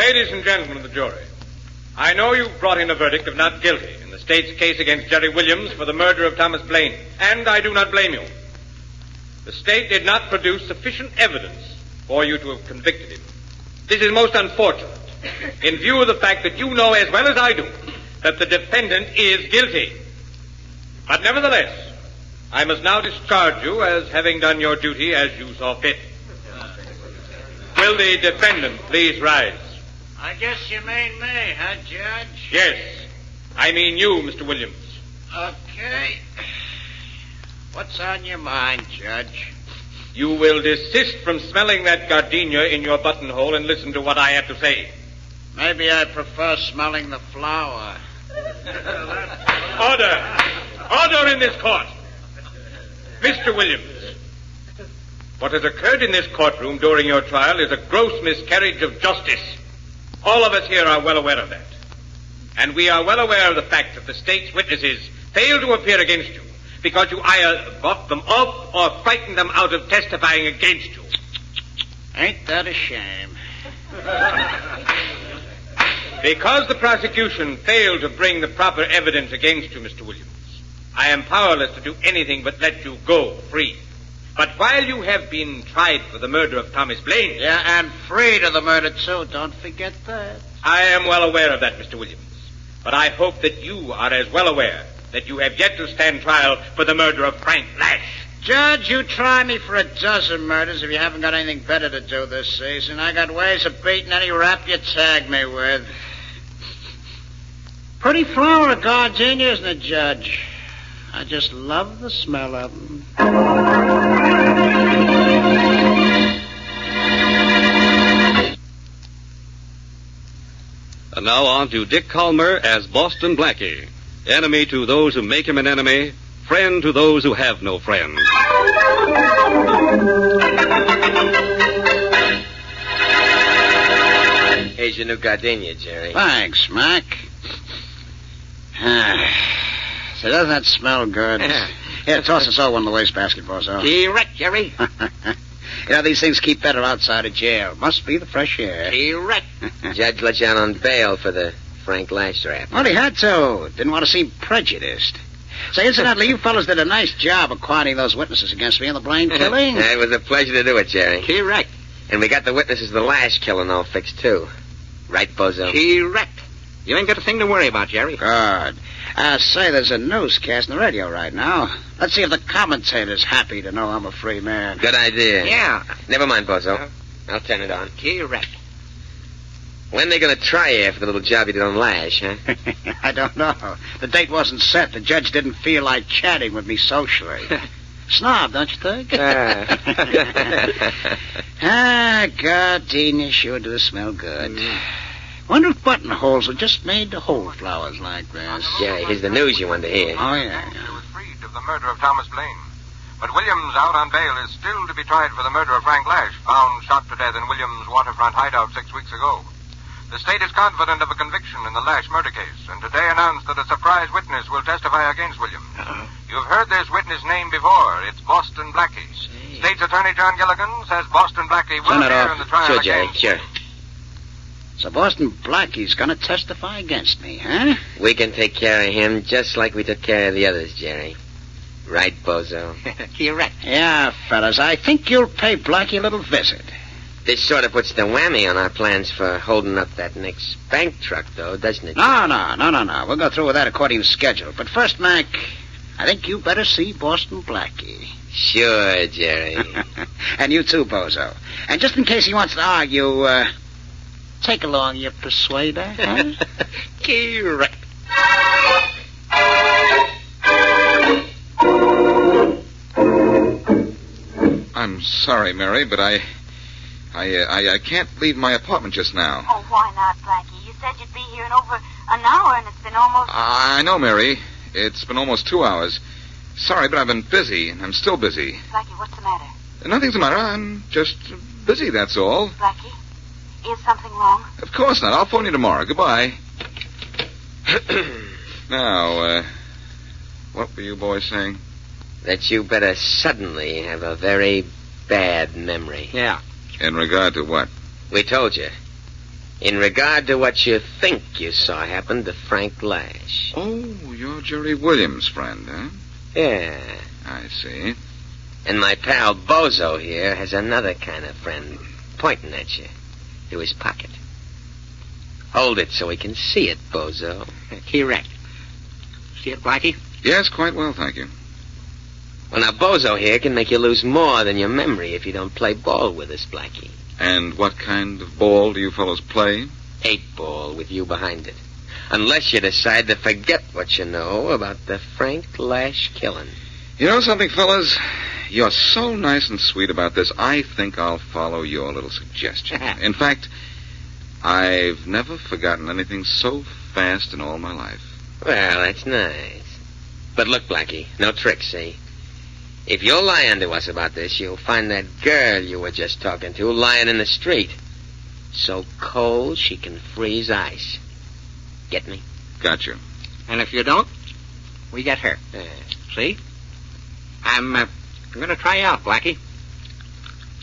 Ladies and gentlemen of the jury, I know you've brought in a verdict of not guilty in the state's case against Jerry Williams for the murder of Thomas Blaine, and I do not blame you. The state did not produce sufficient evidence for you to have convicted him. This is most unfortunate, in view of the fact that you know as well as I do that the defendant is guilty. But nevertheless, I must now discharge you as having done your duty as you saw fit. Will the defendant please rise? I guess you mean me, huh, Judge? Yes, I mean you, Mr. Williams. Okay. What's on your mind, Judge? You will desist from smelling that gardenia in your buttonhole and listen to what I have to say. Maybe I prefer smelling the flower. Order! Order in this court! Mr. Williams, what has occurred in this courtroom during your trial is a gross miscarriage of justice. All of us here are well aware of that. And we are well aware of the fact that the state's witnesses failed to appear against you because you either bought them off or frightened them out of testifying against you. Ain't that a shame? Because the prosecution failed to bring the proper evidence against you, Mr. Williams, I am powerless to do anything but let you go free. But while you have been tried for the murder of Thomas Blaine... Yeah, and freed of the murder, too. Don't forget that. I am well aware of that, Mr. Williams. But I hope that you are as well aware that you have yet to stand trial for the murder of Frank Lash. Judge, you try me for a dozen murders if you haven't got anything better to do this season. I got ways of beating any rap you tag me with. Pretty flower of gardenia, isn't it, Judge? I just love the smell of them. And now on to Dick Calmer as Boston Blackie. Enemy to those who make him an enemy, friend to those who have no friend. Here's your new gardenia, Jerry. Thanks, Mac. So doesn't that smell good? Yeah, toss us all one of the wastebasket, Bozo. Correct, Jerry. You know, these things keep better outside of jail. Must be the fresh air. Correct. Judge let you out on bail for the Frank Lash rap. Well, he had to. Didn't want to seem prejudiced. Say, incidentally, you fellas did a nice job of quieting those witnesses against me in the Blaine killing. It was a pleasure to do it, Jerry. Correct. And we got the witnesses of the Lash killing all fixed, too. Right, Bozo? Correct. You ain't got a thing to worry about, Jerry. Good. Say, there's a newscast on the radio right now. Let's see if the commentator's happy to know I'm a free man. Good idea. Yeah. Never mind, Bozo. I'll turn it on. Correct. When they gonna try you for the little job you did on Lash, huh? I don't know. The date wasn't set. The judge didn't feel like chatting with me socially. Snob, don't you think? Gardenia sure do smell good. Wonder if buttonholes are just made to hold flowers like this. Jerry, here's the news you wanted to hear. Oh, yeah. He was freed of the murder of Thomas Blaine. But Williams, out on bail, is still to be tried for the murder of Frank Lash, found shot to death in Williams' waterfront hideout 6 weeks ago. The state is confident of a conviction in the Lash murder case, and today announced that a surprise witness will testify against Williams. You've heard this witness name before. It's Boston Blackie. State's Attorney John Gilligan says Boston Blackie will appear in the trial Sure, Jerry, against... sure. So Boston Blackie's gonna testify against me, huh? We can take care of him just like we took care of the others, Jerry. Right, Bozo? Correct. Yeah, fellas, I think you'll pay Blackie a little visit. This sort of puts the whammy on our plans for holding up that next bank truck, though, doesn't it? No. We'll go through with that according to schedule. But first, Mac, I think you better see Boston Blackie. Sure, Jerry. And you too, Bozo. And just in case he wants to argue, take along your persuader, huh? Correct. I'm sorry, Mary, but I can't leave my apartment just now. Oh, why not, Blackie? You said you'd be here in over an hour, and it's been almost... I know, Mary. It's been almost 2 hours. Sorry, but I've been busy, and I'm still busy. Blackie, what's the matter? Nothing's the matter. I'm just busy, that's all. Blackie, is something wrong? Of course not. I'll phone you tomorrow. Goodbye. Now, what were you boys saying? That you better suddenly have a very bad memory. Yeah. In regard to what? We told you. In regard to what you think you saw happen to Frank Lash. Oh, you're Jerry Williams' friend, huh? Yeah. I see. And my pal Bozo here has another kind of friend pointing at you through his pocket. Hold it so we can see it, Bozo. Correct. See it, Blackie? Yes, quite well, thank you. Well, now, Bozo here can make you lose more than your memory if you don't play ball with us, Blackie. And what kind of ball do you fellows play? 8-ball with you behind it. Unless you decide to forget what you know about the Frank Lash killing. You know something, fellas? You're so nice and sweet about this, I think I'll follow your little suggestion. In fact, I've never forgotten anything so fast in all my life. Well, that's nice. But look, Blackie, no tricks, see? If you'll lie to us about this, you'll find that girl you were just talking to lying in the street. So cold she can freeze ice. Get me? Gotcha. And if you don't, we get her. See? I'm going to try you out, Blackie.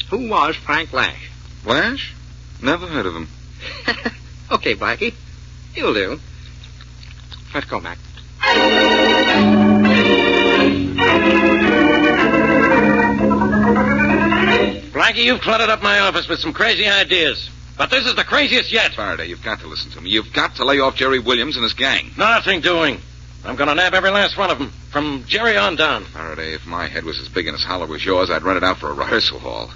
Who was Frank Lash? Lash? Never heard of him. Okay, Blackie. You'll do. Let's go, Mac. Blackie, you've cluttered up my office with some crazy ideas. But this is the craziest yet. Faraday, you've got to listen to me. You've got to lay off Jerry Williams and his gang. Nothing doing. I'm going to nab every last one of them, from Jerry on down. Faraday, if my head was as big and as hollow as yours, I'd rent it out for a rehearsal hall.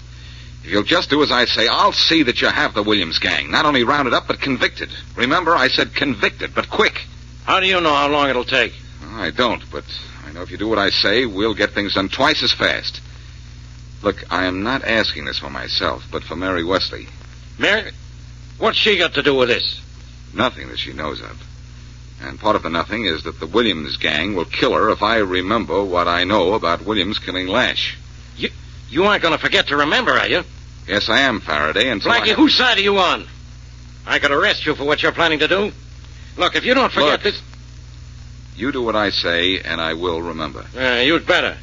If you'll just do as I say, I'll see that you have the Williams gang. Not only rounded up, but convicted. Remember, I said convicted, but quick. How do you know how long it'll take? I don't, but I know if you do what I say, we'll get things done twice as fast. Look, I am not asking this for myself, but for Mary Wesley. Mary? What's she got to do with this? Nothing that she knows of. And part of the nothing is that the Williams gang will kill her if I remember what I know about Williams killing Lash. You aren't going to forget to remember, are you? Yes, I am, Faraday, and so Blackie, whose side are you on? I could arrest you for what you're planning to do. Look, if you don't forget this... You do what I say, and I will remember. You'd better.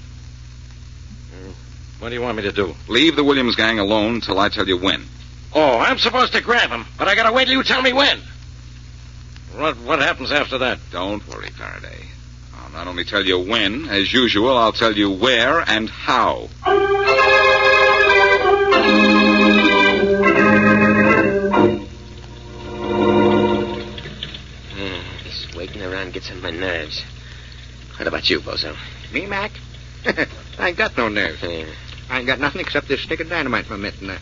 What do you want me to do? Leave the Williams gang alone till I tell you when. Oh, I'm supposed to grab him, but I gotta wait till you tell me when. What happens after that? Don't worry, Faraday. I'll not only tell you when, as usual, I'll tell you where and how. This waiting around gets on my nerves. What about you, Bozo? Me, Mac? I ain't got no nerves. Yeah. I ain't got nothing except this stick of dynamite in my mitt, and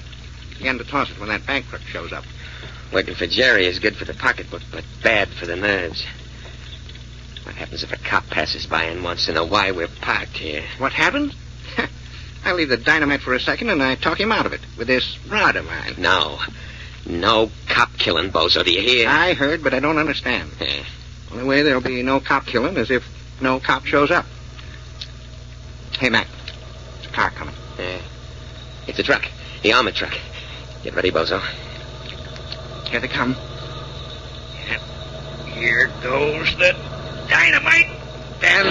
begin to toss it when that bank clerk shows up. Working for Jerry is good for the pocketbook, but bad for the nerves. What happens if a cop passes by and wants to know why we're parked here? What happens? I leave the dynamite for a second, and I talk him out of it with this rod of mine. No cop killing, Bozo, do you hear? I heard, but I don't understand. Yeah. Only way there'll be no cop killing is if no cop shows up. Hey, Mac. There's a car coming. Yeah. It's a truck. The armored truck. Get ready, Bozo. Here they come. Yep. Here goes the dynamite. And...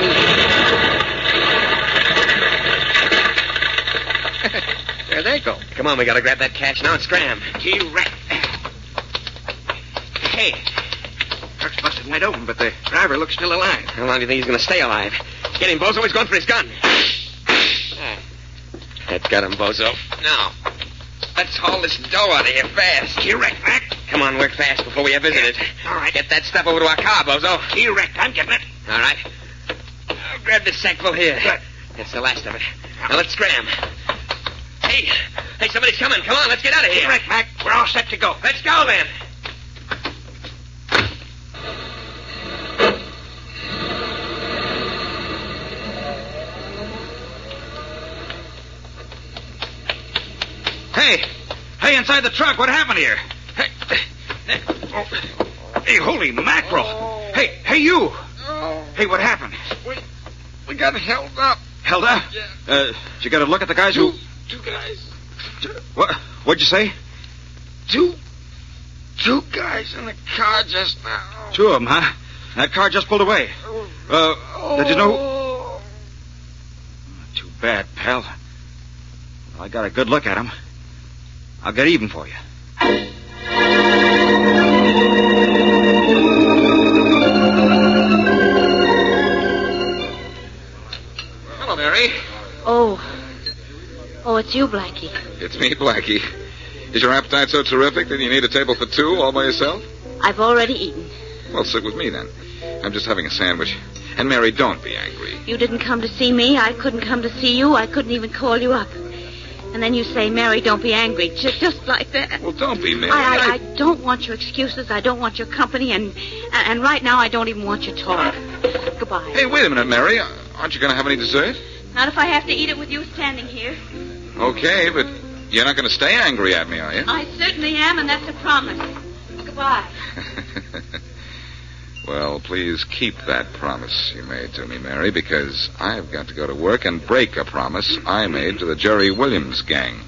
there they go. Come on, we gotta grab that cash now and scram. Correct. Hey, truck's busted wide open, but the driver looks still alive. How long do you think he's gonna stay alive? Get him, Bozo. He's going for his gun. That got him, Bozo. Now, let's haul this dough out of here fast. Correct, Mac. Come on, work fast before we have visited. All right. Get that stuff over to our car, Bozo. Correct. I'm getting it. All right. I'll grab this sackful here. Good. That's the last of it. Now let's scram. Hey, somebody's coming. Come on, let's get out of here. Correct, Mac. We're all set to go. Let's go, then. Hey, inside the truck, what happened here? Hey, holy mackerel. Hey, you. Hey, what happened? We got held up. Held up? Yeah. Did you get a look at the guys who... Two guys. What'd you say? Two guys in the car just now. Two of them, huh? That car just pulled away. Did you know... Too bad, pal. Well, I got a good look at them. I'll get even for you. It's you, Blackie. It's me, Blackie. Is your appetite so terrific that you need a table for two all by yourself? I've already eaten. Well, sit with me then. I'm just having a sandwich. And Mary, don't be angry. You didn't come to see me. I couldn't come to see you. I couldn't even call you up. And then you say, Mary, don't be angry. Just like that. Well, don't be, Mary. I don't want your excuses. I don't want your company. And right now, I don't even want your talk. Goodbye. Hey, wait a minute, Mary. Aren't you going to have any dessert? Not if I have to eat it with you standing here. Okay, but you're not going to stay angry at me, are you? I certainly am, and that's a promise. Goodbye. Well, please keep that promise you made to me, Mary, because I've got to go to work and break a promise I made to the Jerry Williams gang.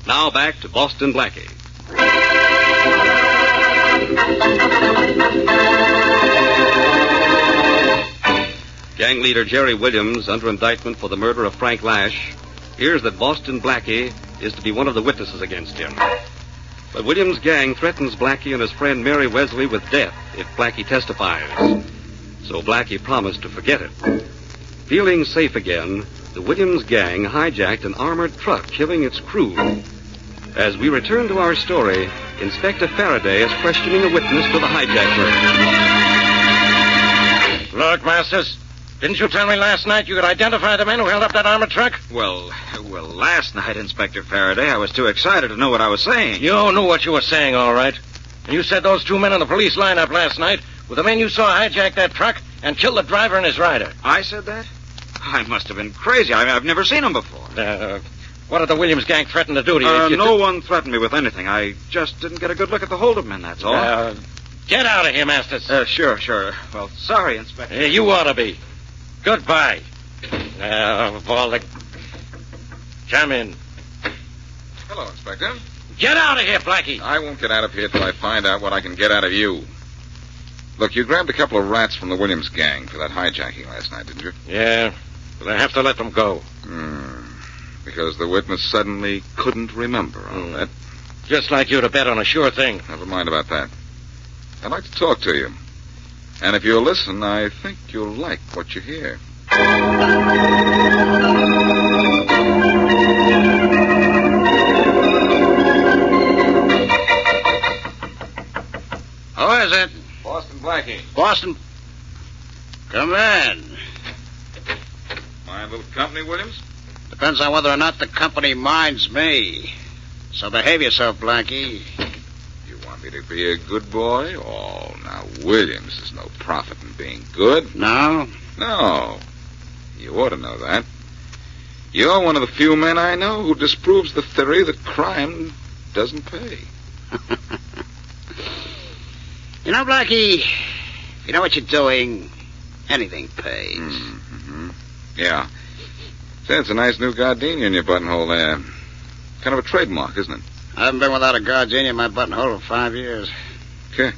Now back to Boston Blackie. Gang leader Jerry Williams, under indictment for the murder of Frank Lash, hears that Boston Blackie is to be one of the witnesses against him. But Williams' gang threatens Blackie and his friend Mary Wesley with death if Blackie testifies. So Blackie promised to forget it. Feeling safe again, the Williams gang hijacked an armored truck, killing its crew. As we return to our story, Inspector Farraday is questioning a witness to the hijack murder. Look, Masters, didn't you tell me last night you could identify the men who held up that armored truck? Well, last night, Inspector Farraday, I was too excited to know what I was saying. You knew what you were saying, all right. And you said those two men in the police lineup last night were the men you saw hijack that truck and kill the driver and his rider. I said that? I must have been crazy. I've never seen them before. What did the Williams gang threaten to do to you? No one threatened me with anything. I just didn't get a good look at the hold-up men, that's all. Get out of here, Masters. Sure. Well, sorry, Inspector. You ought to be. Goodbye. Come in. Hello, Inspector. Get out of here, Blackie. I won't get out of here till I find out what I can get out of you. Look, you grabbed a couple of rats from the Williams gang for that hijacking last night, didn't you? Yeah, but I have to let them go. Because the witness suddenly couldn't remember all that. Just like you to bet on a sure thing. Never mind about that. I'd like to talk to you. And if you'll listen, I think you'll like what you hear. Who is it? Boston Blackie. Boston. Come in. My little company, Williams? Depends on whether or not the company minds me. So behave yourself, Blackie. You want me to be a good boy? Oh, now, Williams is no prophet in being good. No? No. You ought to know that. You're one of the few men I know who disproves the theory that crime doesn't pay. You know, Blackie, if you know what you're doing, anything pays. Mm-hmm. Yeah. Say, it's a nice new gardenia in your buttonhole there. Kind of a trademark, isn't it? I haven't been without a gardenia in my buttonhole for 5 years. Okay.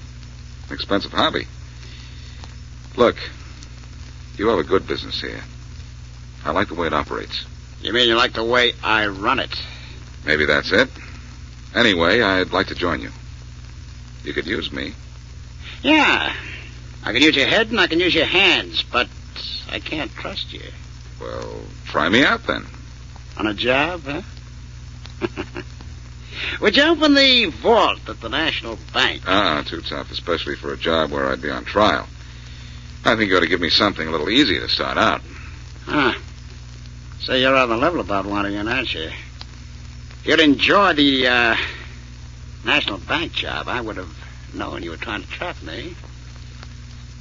Expensive hobby. Look, you have a good business here. I like the way it operates. You mean you like the way I run it? Maybe that's it. Anyway, I'd like to join you. You could use me. Yeah. I can use your head and I can use your hands, but I can't trust you. Well, try me out then. On a job, huh? Would you open the vault at the National Bank? Too tough, especially for a job where I'd be on trial. I think you ought to give me something a little easy to start out. Huh. So you're on the level about wanting it, aren't you? If you'd enjoy the, National Bank job, I would have known you were trying to trap me.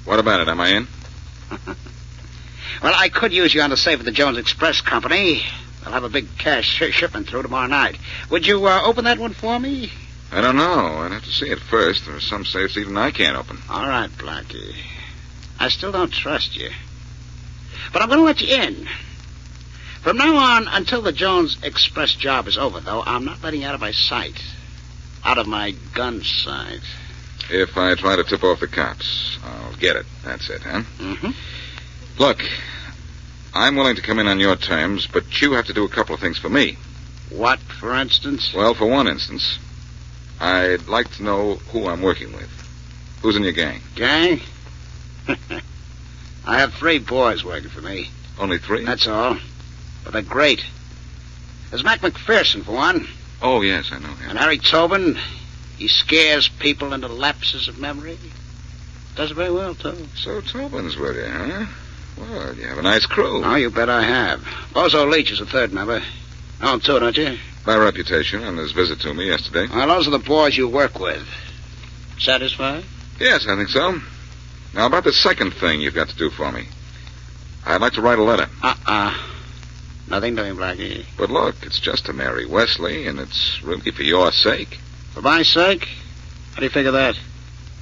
What about it? Am I in? Well, I could use you on the safe of the Jones Express Company. I'll have a big cash shipment through tomorrow night. Would you open that one for me? I don't know. I'd have to see it first. There are some safes even I can't open. All right, Blackie. I still don't trust you. But I'm going to let you in. From now on, until the Jones Express job is over, though, I'm not letting you out of my sight. Out of my gun sight. If I try to tip off the cops, I'll get it. That's it, huh? Mm-hmm. Look, I'm willing to come in on your terms, but you have to do a couple of things for me. What, for instance? Well, for one instance, I'd like to know who I'm working with. Who's in your gang? Gang? I have 3 boys working for me. Only 3? That's all. But they're great. There's Mac McPherson, for one. Oh, yes, I know him. And Harry Tobin, he scares people into lapses of memory. Does it very well, too. So Tobin's with you, huh? Well, you have a nice crew. Oh, you bet I have. Bozo Leach is the 3rd member. Know him, too, don't you? By reputation on his visit to me yesterday. Well, those are the boys you work with. Satisfied? Yes, I think so. Now, about the second thing you've got to do for me. I'd like to write a letter. Nothing doing, Blackie. But look, it's just to marry Wesley, and it's really for your sake. For my sake? How do you figure that?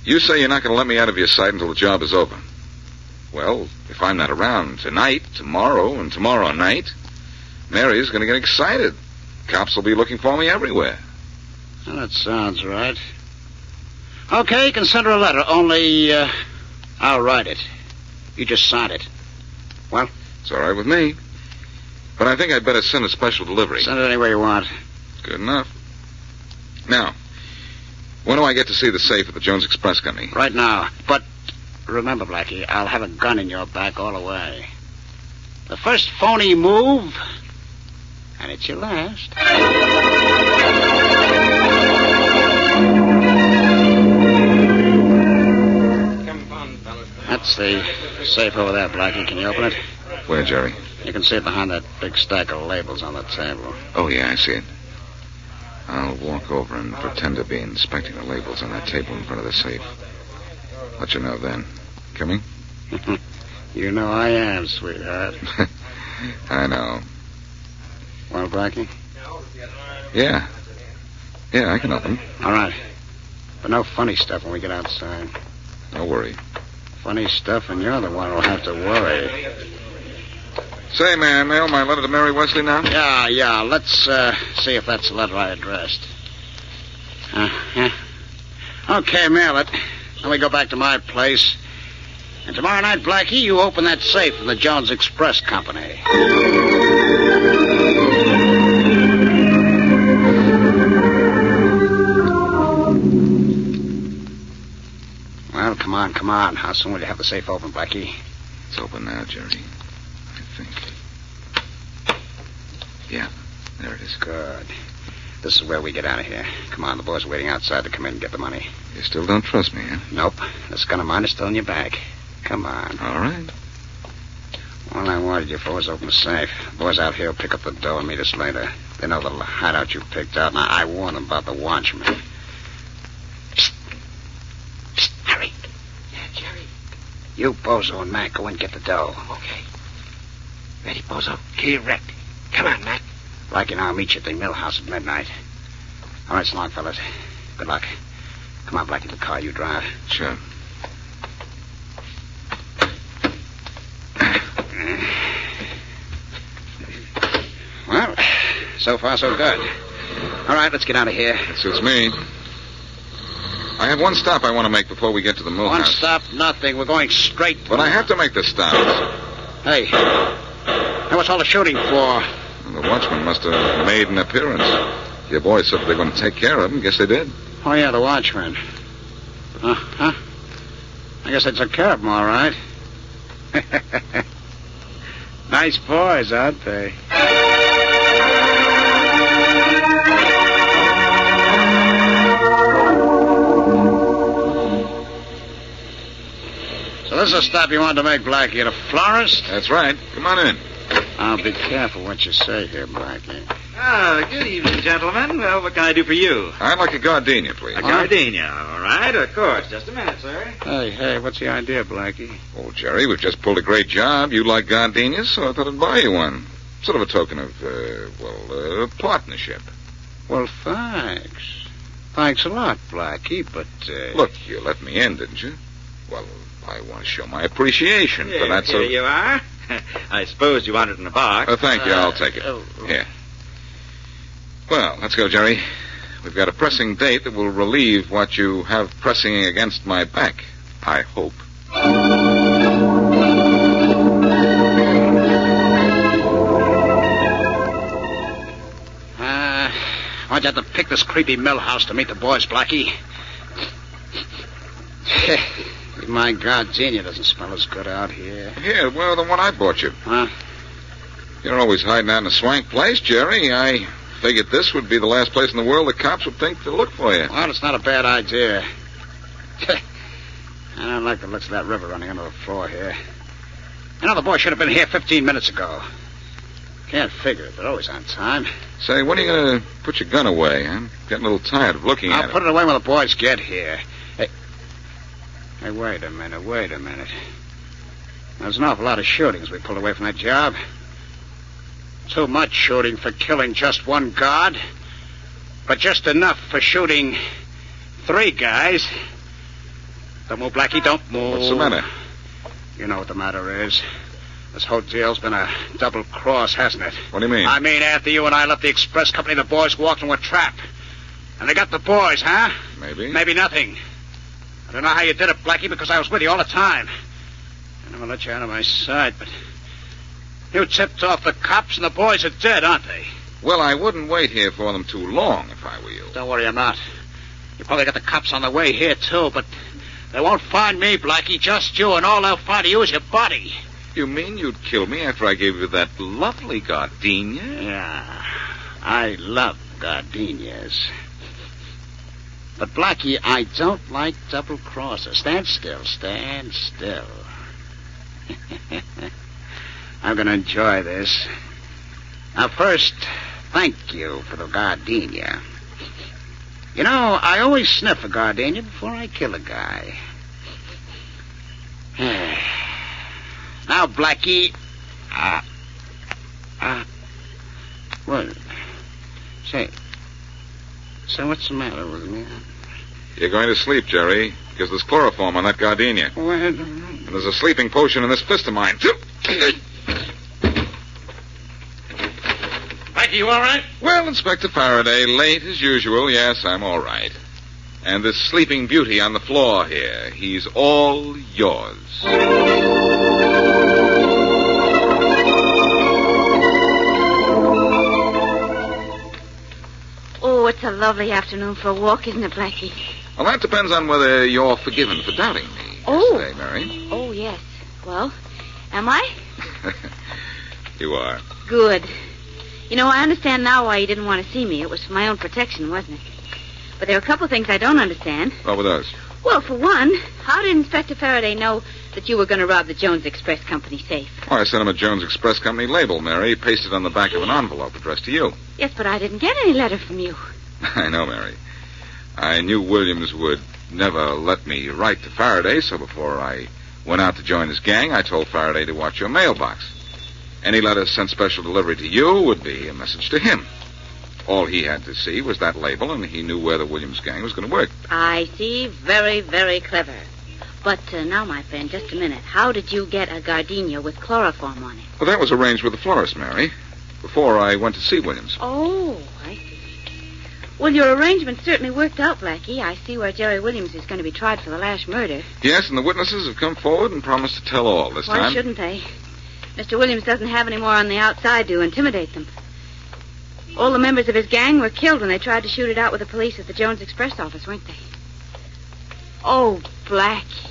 You say you're not going to let me out of your sight until the job is over. Well, if I'm not around tonight, tomorrow, and tomorrow night, Mary's going to get excited. Cops will be looking for me everywhere. Well, that sounds right. Okay, you can send her a letter, only, I'll write it. You just sign it. Well? It's all right with me. But I think I'd better send a special delivery. Send it any way you want. Good enough. Now, when do I get to see the safe at the Jones Express Company? Right now. But remember, Blackie, I'll have a gun in your back all the way. The first phony move, and it's your last. That's the safe over there, Blackie. Can you open it? Where, Jerry? You can see it behind that big stack of labels on the table. Oh, yeah, I see it. I'll walk over and pretend to be inspecting the labels on that table in front of the safe. Let you know then. Coming? You know I am, sweetheart. I know. Well, Blackie? Yeah. Yeah, I can open. All right. But no funny stuff when we get outside. Don't worry. Funny stuff, and you're the one who'll have to worry. Say, may I mail my letter to Mary Wesley now? Yeah. Let's see if that's the letter I addressed. Okay, mail it. Then we go back to my place. And tomorrow night, Blackie, you open that safe in the Jones Express Company. Well, come on. How soon will you have the safe open, Blackie? It's open now, Jerry. I think. Yeah, there it is. Good. This is where we get out of here. Come on, the boys are waiting outside to come in and get the money. You still don't trust me, huh? Nope. This gun of mine is still in your bag. Come on. All right. All I wanted you for was open the safe. The boys out here will pick up the dough and meet us later. They know the hideout you picked out, and I warned them about the watchman. Psst. Hurry. Yeah, Jerry. You, Bozo, and Mac go and get the dough. Okay. Ready, Bozo? Key erect. Come on, Mac. Blackie and I'll meet you at the mill house at midnight. All right, so long, fellas. Good luck. Come on, Blackie, the car you drive. Sure. Well, so far, so good. All right, let's get out of here. That suits me. I have one stop I want to make before we get to the mill One house. stop, nothing. We're going straight. But I have to make the stop. Hey, what's all the shooting for? Well, the watchman must have made an appearance. Your boys said they're going to take care of him. Guess they did. Oh, yeah, the watchman. Huh? I guess they took care of him, all right. Nice boys, aren't they? So this is a stop you wanted to make, Blackie, at a florist? That's right. Come on in. I'll be careful what you say here, Blackie. Good evening, gentlemen. Well, what can I do for you? I'd like a gardenia, please. A gardenia, all right, of course. Just a minute, sir. Hey, what's the idea, Blackie? Oh, Jerry, we've just pulled a great job. You like gardenias, so I thought I'd buy you one. Sort of a token of, partnership. Well, thanks. Thanks a lot, Blackie, but, Look, you let me in, didn't you? Well, I want to show my appreciation for that Here you are. I suppose you want it in a box. Oh, thank you. I'll take it. Here. Well, let's go, Jerry. We've got a pressing date that will relieve what you have pressing against my back. I hope. Why'd you have to pick this creepy mill house to meet the boys, Blackie? My gardenia doesn't smell as good out here. Here, well, the one I bought you. Huh? You're always hiding out in a swank place, Jerry. I figured this would be the last place in the world the cops would think to look for you. Well, it's not a bad idea. I don't like the looks of that river running under the floor here. You know, the boy should have been here 15 minutes ago. Can't figure it. They're always on time. Say, when are you going to put your gun away? I'm getting a little tired of looking at it. I'll put it away when the boys get here. Hey, wait a minute. There's an awful lot of shootings we pulled away from that job. Too much shooting for killing just one guard, but just enough for shooting 3 guys. Don't move, Blackie, don't move. What's the matter? You know what the matter is. This hotel's been a double cross, hasn't it? What do you mean? I mean, after you and I left the express company, the boys walked into a trap. And they got the boys, huh? Maybe. Maybe nothing. I don't know how you did it, Blackie, because I was with you all the time. I never let you out of my sight, but you tipped off the cops and the boys are dead, aren't they? Well, I wouldn't wait here for them too long if I were you. Don't worry, I'm not. You probably got the cops on the way here, too, but they won't find me, Blackie, just you, and all they'll find of you is your body. You mean you'd kill me after I gave you that lovely gardenia? Yeah, I love gardenias. But, Blackie, I don't like double crosses. Stand still. I'm going to enjoy this. Now, first, thank you for the gardenia. You know, I always sniff a gardenia before I kill a guy. Now, Blackie, what? Say, what's the matter with me? You're going to sleep, Jerry, because there's chloroform on that gardenia. What? And there's a sleeping potion in this fist of mine. Blackie, you all right? Well, Inspector Farraday, late as usual. Yes, I'm all right. And this sleeping beauty on the floor here, he's all yours. Oh, it's a lovely afternoon for a walk, isn't it, Blackie? Well, that depends on whether you're forgiven for doubting me yesterday, Mary. Oh, yes. Well, am I? You are. Good. You know, I understand now why you didn't want to see me. It was for my own protection, wasn't it? But there are a couple of things I don't understand. What were those? Well, for one, how did Inspector Farraday know that you were going to rob the Jones Express Company safe? Well, I sent him a Jones Express Company label, Mary, pasted on the back of an envelope addressed to you. Yes, but I didn't get any letter from you. I know, Mary. I knew Williams would never let me write to Farraday, so before I went out to join his gang, I told Farraday to watch your mailbox. Any letter sent special delivery to you would be a message to him. All he had to see was that label, and he knew where the Williams gang was going to work. I see. Very, very clever. But now, my friend, just a minute. How did you get a gardenia with chloroform on it? Well, that was arranged with the florist, Mary, before I went to see Williams. Oh, I see. Well, your arrangement certainly worked out, Blackie. I see where Jerry Williams is going to be tried for the last murder. Yes, and the witnesses have come forward and promised to tell all this time. Why shouldn't they? Mr. Williams doesn't have any more on the outside to intimidate them. All the members of his gang were killed when they tried to shoot it out with the police at the Jones Express office, weren't they? Oh, Blackie.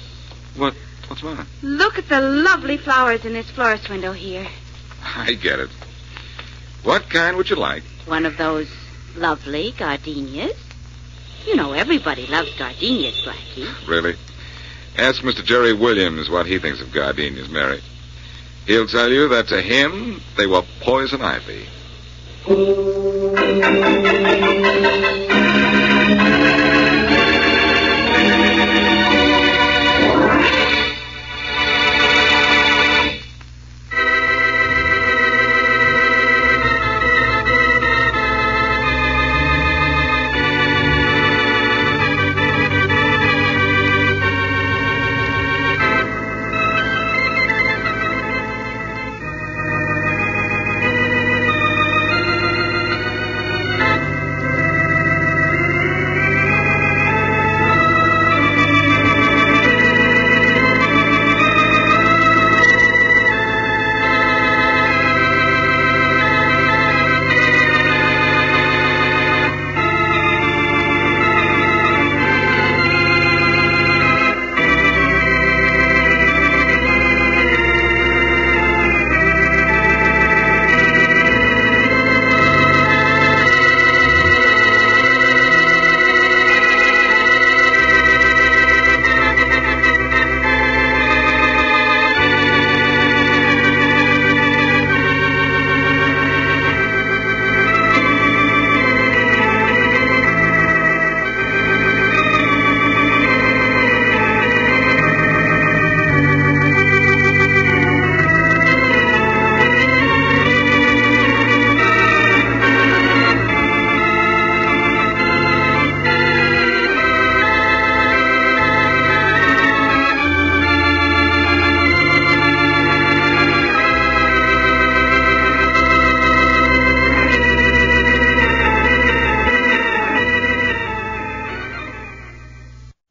What's the matter? Look at the lovely flowers in this florist window here. I get it. What kind would you like? One of those lovely gardenias. You know, everybody loves gardenias, Blackie. Really? Ask Mr. Jerry Williams what he thinks of gardenias, Mary. He'll tell you that to him, they were poison ivy.